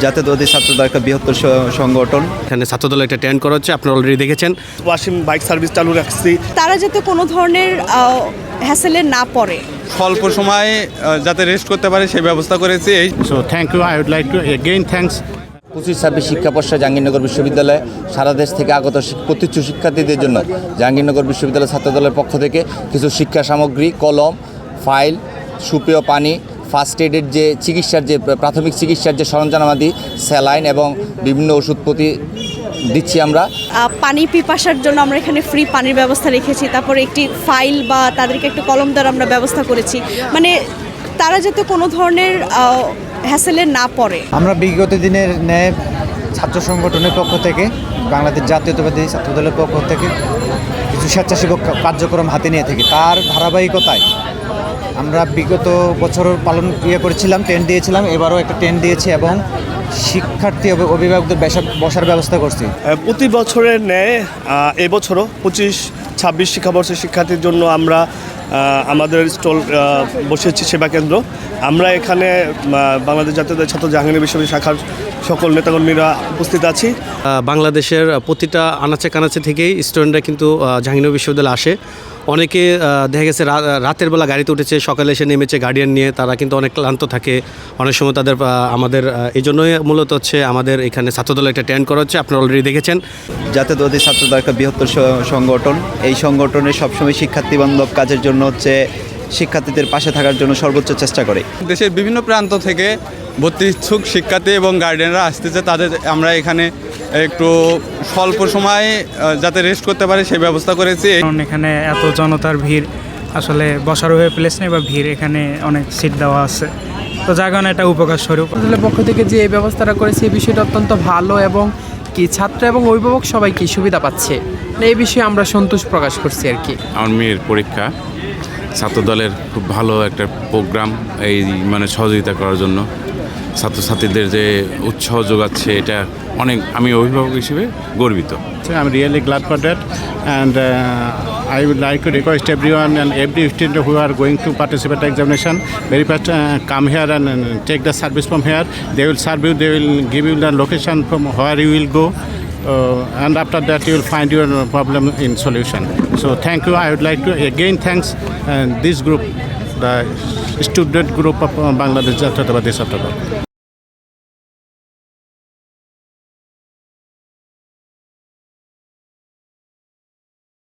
জাতীয়তাবাদী ছাত্রদল একটা বৃহত্তর সংগঠন। এখানে ছাত্রদল একটা টেন্ট করা হচ্ছে, আপনারা অলরেডি দেখেছেন। ওয়াসিম বাইক সার্ভিস চালু রাখছি। তারা যাতে কোনো ধরনের হ্যাসেলে না পড়ে, স্বল্প সময়ে যাতে রেস্ট করতে পারে সেই ব্যবস্থা করেছি। So thank you. I would like to again thanks 25-26 শিক্ষাবর্ষ জাহাঙ্গীরনগর বিশ্ববিদ্যালয়ে সারা দেশ থেকে আগত প্রতিচ্ছু শিক্ষার্থীদের জন্য জাহাঙ্গীরনগর বিশ্ববিদ্যালয় ছাত্রদলের পক্ষ থেকে কিছু শিক্ষা সামগ্রী, কলম, ফাইল, সুপেয় পানি, ফার্স্ট এডের যে চিকিৎসার যে প্রাথমিক চিকিৎসার যে সরঞ্জামাদি, স্যালাইন এবং বিভিন্ন ওষুধপত্র দিচ্ছি আমরা। পানি পিপাসার জন্য আমরা এখানে ফ্রি পানির ব্যবস্থা রেখেছি। তারপরে একটি ফাইল বা তাদেরকে একটু কলম দেওয়ার আমরা ব্যবস্থা করেছি, মানে তারা যাতে কোনো ধরনের হ্যাসেলে না পড়ে। আমরা বিগত দিনের ন্যায় ছাত্র সংগঠনের পক্ষ থেকে, বাংলাদেশ জাতীয়তাবাদী ছাত্রদলের পক্ষ থেকে কিছু স্বেচ্ছাসেবক কার্যক্রম হাতে নিয়ে থাকি। তার ধারাবাহিকতায় আমরা বিগত বছর করেছিলাম, টেন্ট দিয়েছিলাম, এবারও একটা টেন্ট দিয়েছি এবং শিক্ষার্থী অভিভাবকদের বসার ব্যবস্থা করছি। প্রতি বছরের ন্যায় এবছরও 25-26 শিক্ষাবর্ষের শিক্ষার্থীর জন্য আমরা আমাদের স্টল বসেছি সেবা কেন্দ্র। আমরা এখানে বাংলাদেশ জাতীয়তাবাদী ছাত্র জাহাঙ্গীরনগর বিশ্ববিদ্যালয় শাখার সকল নেতাকর্মীরা উপস্থিত আছি। বাংলাদেশের প্রতিটা আনাচে কানাচে থেকেই স্টুডেন্টরা কিন্তু জাহাঙ্গীরনগর বিশ্ববিদ্যালয়ে আসে। অনেকে দেখা গেছে রাতের বেলা গাড়িতে উঠেছে, সকালে এসে নেমেছে গার্ডিয়ান নিয়ে। তারা কিন্তু অনেক ক্লান্ত থাকে, অনেক সময় তাদের আমাদের এই জন্যই মূলত হচ্ছে আমাদের এখানে ছাত্রদল একটা টেন্ট করা হচ্ছে, আপনারা অলরেডি দেখেছেন। জাতীয়তাবাদী ছাত্রদল একটা বৃহত্তর সংগঠন। এই সংগঠনের সবসময় শিক্ষার্থী বান্ধব কাজের জন্য হচ্ছে শিক্ষার্থীদের পাশে থাকার জন্য সর্বোচ্চ চেষ্টা করে। দেশের বিভিন্ন প্রান্ত থেকে ভর্তি ইচ্ছুক শিক্ষার্থী এবং গার্ডিয়ানরা আসতেছে, তাদের আমরা এখানে একটু স্বল্প সময়ে যাতে রেস্ট করতে পারে সেই ব্যবস্থা করেছি। কারণ এখানে এত জনতার ভিড়, আসলে বসার হয়ে প্লেস নেই বা ভিড়, এখানে অনেক সিট দেওয়া আছে, তো যার কারণে এটা উপকার স্বরূপ। ছাত্রদলের পক্ষ থেকে যে এই ব্যবস্থাটা করেছে এই বিষয়টা অত্যন্ত ভালো এবং কি ছাত্র এবং অভিভাবক সবাই কি সুবিধা পাচ্ছে, এই বিষয়ে আমরা সন্তোষ প্রকাশ করছি আর কি। আমার মেয়ের পরীক্ষা, ছাত্রদলের খুব ভালো একটা প্রোগ্রাম এই মানে সহযোগিতা করার জন্য ছাত্রছাত্রীদের যে উৎসাহ যোগাচ্ছে, এটা অনেক, আমি অভিভাবক হিসেবে গর্বিত। I'm really glad for that, and I would like to request everyone and every student who are going to participate in examination, very fast come here and take the service from here. They will serve you, they will give you the location from where you will go, and after that you will find your problem in solution. So thank you. I would like to again thanks this group, the student group of Bangladesh Jaতীয়তাবাদী Chhatradal.